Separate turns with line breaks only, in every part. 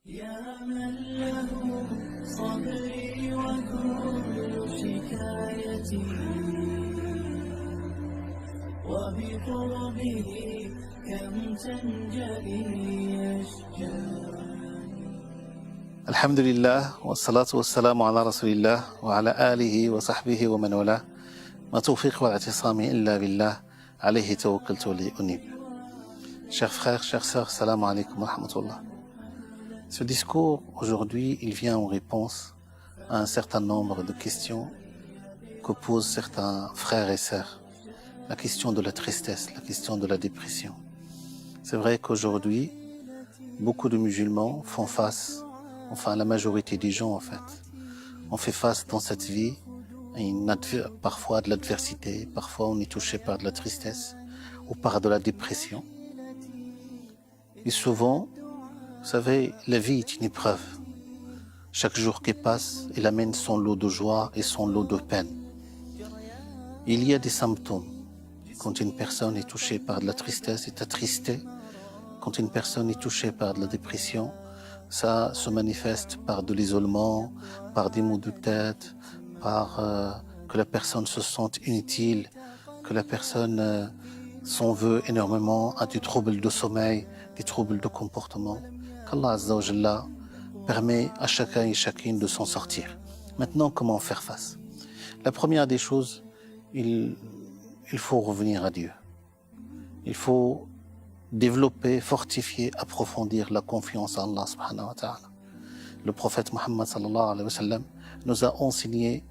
يا من له صبري وكل شكايتي وبقربه كم تنجلي أشجاري.
الحمد لله والصلاة والسلام على رسول الله وعلى آله وصحبه ومن والاه. ما توفيق والاعتصام إلا بالله عليه توكلت ولي أنيب. Chers frères, chères sœurs, salam alaikum wa rahmatullah. Ce discours, aujourd'hui, il vient en réponse à un certain nombre de questions que posent certains frères et sœurs. La question de la tristesse, la question de la dépression. C'est vrai qu'aujourd'hui, beaucoup de musulmans font face, enfin la majorité des gens en fait, on fait face dans cette vie à parfois de l'adversité, parfois on est touché par de la tristesse ou par de la dépression. Et souvent, vous savez, la vie est une épreuve. Chaque jour qui passe, il amène son lot de joie et son lot de peine. Il y a des symptômes. Quand une personne est touchée par de la tristesse, est attristée. Quand une personne est touchée par de la dépression, ça se manifeste par de l'isolement, par des maux de tête, par que la personne se sente inutile, que la personne s'en veut énormément, a des troubles de sommeil, des troubles de comportement. Qu'Allah Azza wa Jalla permet à chacun et chacune de s'en sortir. Maintenant, comment faire face? La première des choses, il faut revenir à Dieu. Il faut développer, fortifier, approfondir la confiance en Allah subhanahu wa ta'ala. Le prophète Muhammad sallallahu alayhi wa sallam nous a enseigné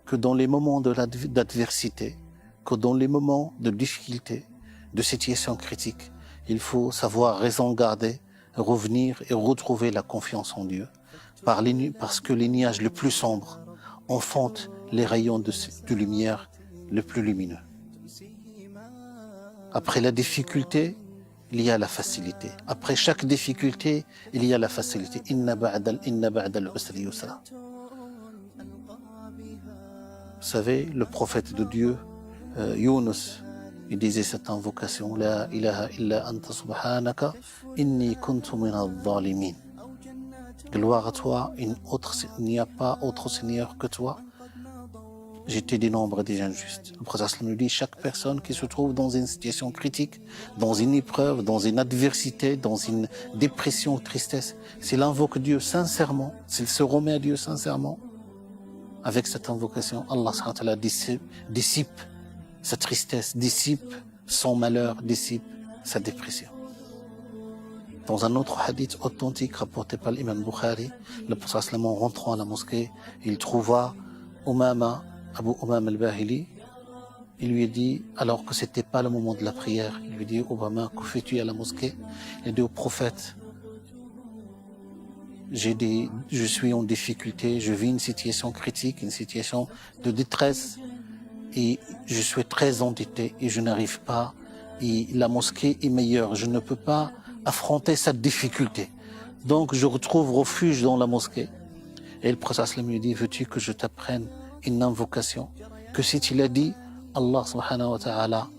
que dans les moments d'adversité, que dans les moments de difficulté, de situation critique, il faut savoir raison garder, revenir et retrouver la confiance en Dieu. Parce que les nuages les plus sombres enfantent les rayons de lumière les plus lumineux. Après la difficulté, il y a la facilité. Après chaque difficulté, il y a la facilité. Inna ba'dal usri yusra. Vous savez, le prophète de Dieu, Yunus, il disait cette invocation, La ilaha illa anta subhanaka, inni kuntu minal zalimin. Gloire à toi, il n'y a pas autre Seigneur que toi. J'étais du nombre des injustes. Le prophète nous dit, chaque personne qui se trouve dans une situation critique, dans une épreuve, dans une adversité, dans une dépression ou tristesse, s'il invoque Dieu sincèrement, s'il se remet à Dieu sincèrement, avec cette invocation, Allah subhanahu wa ta'ala dissipe sa tristesse, dissipe son malheur, dissipe sa dépression. Dans un autre hadith authentique rapporté par l'imam Bukhari, le prophète en rentrant à la mosquée, il trouva Abu Umama al-Bahili. Il lui a dit, alors que c'était pas le moment de la prière, il lui dit, Obama, que fais-tu à la mosquée? Il a dit au prophète, je suis en difficulté, je vis une situation critique, une situation de détresse, et je suis très endetté et je n'arrive pas, et la mosquée est meilleure, je ne peux pas affronter cette difficulté. Donc je retrouve refuge dans la mosquée. Et le prophète lui dit, veux-tu que je t'apprenne une invocation, que si tu l'as dit, Allah subhanahu wa ta'ala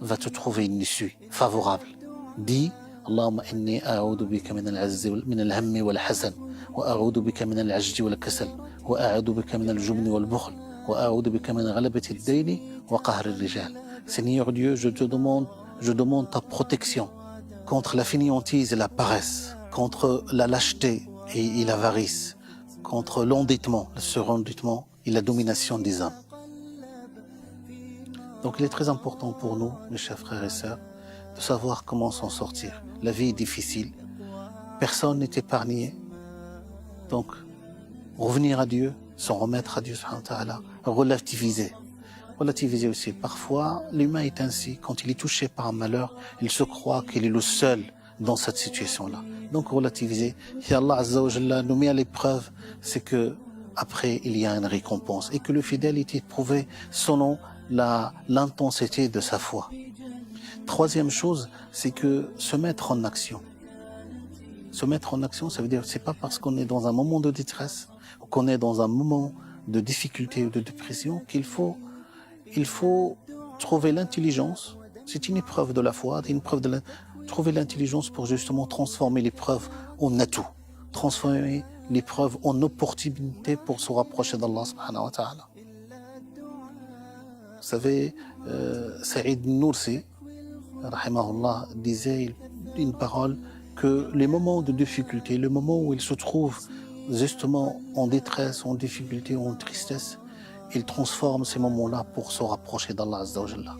va te trouver une issue favorable. Dis, Allahumma inni a'udhu bika min al-hammi wal-hasan, wa a'udhu bika min al-ajji wal-kasal, wa a'udhu bika min al-jubni wal-bukhl, wa a'udhu bika min ghalabati ad-dayni wa qahri ar-rijal. Seigneur Dieu, je demande ta protection contre la fainéantise et la paresse, contre la lâcheté et l'avarice, contre l'endettement, le surendettement et la domination des âmes. Donc il est très important pour nous, mes chers frères et sœurs, de savoir comment s'en sortir. La vie est difficile, personne n'est épargné. Donc, revenir à Dieu, s'en remettre à Dieu, relativiser. Relativiser aussi. Parfois, l'humain est ainsi. Quand il est touché par un malheur, il se croit qu'il est le seul dans cette situation-là. Donc, relativiser. Si Allah Azza wa Jalla nous met à l'épreuve, c'est que après, il y a une récompense. Et que le fidèle est éprouvé selon l'intensité de sa foi. Troisième chose, c'est que se mettre en action. Se mettre en action, ça veut dire, c'est pas parce qu'on est dans un moment de détresse, ou qu'on est dans un moment de difficulté ou de dépression, qu'il faut trouver l'intelligence. C'est une épreuve de la foi, trouver l'intelligence pour justement transformer l'épreuve en atout, transformer l'épreuve en opportunité pour se rapprocher d'Allah subhanahu wa ta'ala. Vous savez, Saïd Noursi, rahimahullah, disait une parole que les moments de difficulté, le moment où il se trouve justement en détresse, en difficulté, en tristesse, il transforme ces moments-là pour se rapprocher d'Allah Azza wa Jalla.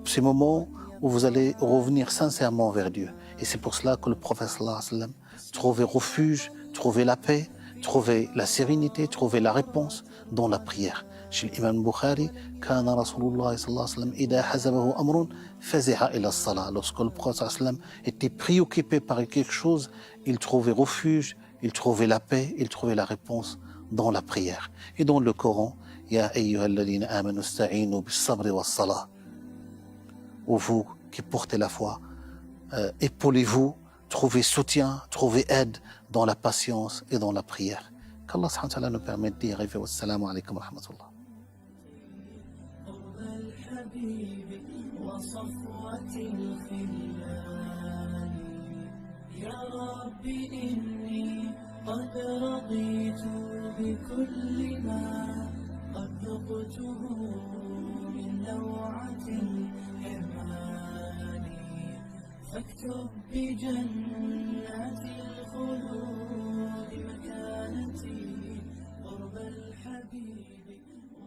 Ces moments où vous allez revenir sincèrement vers Dieu. Et c'est pour cela que le prophète sallallahu alayhi wa sallam trouvait refuge, trouvait la paix, trouvait la sérénité, trouvait la réponse dans la prière. Chez l'imam Bukhari, Kana Rasulullah sallallahu alayhi wa sallam, Ida hazabahu amrun, fazi'a ila as-salah. Lorsque le prophète sallallahu alayhi wa sallam était préoccupé par quelque chose, il trouvait refuge, il trouvait la paix, il trouvait la réponse dans la prière. Et dans le Coran, Ya ayyuhalladhina amanu ista'inu bis-sabri was-salah. Ou vous qui portez la foi, épaulez-vous, trouvez soutien, trouvez aide dans la patience et dans la prière. Qu'Allah subhanahu wa ta'ala nous permette d'y arriver. Wassalamu alaikum wa rahmatullah.
قد رضيت بكل ما قد ذقته من لوعة الحرمان فاكتب بجنات الخلود مكانتي قرب الحبيب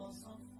وصف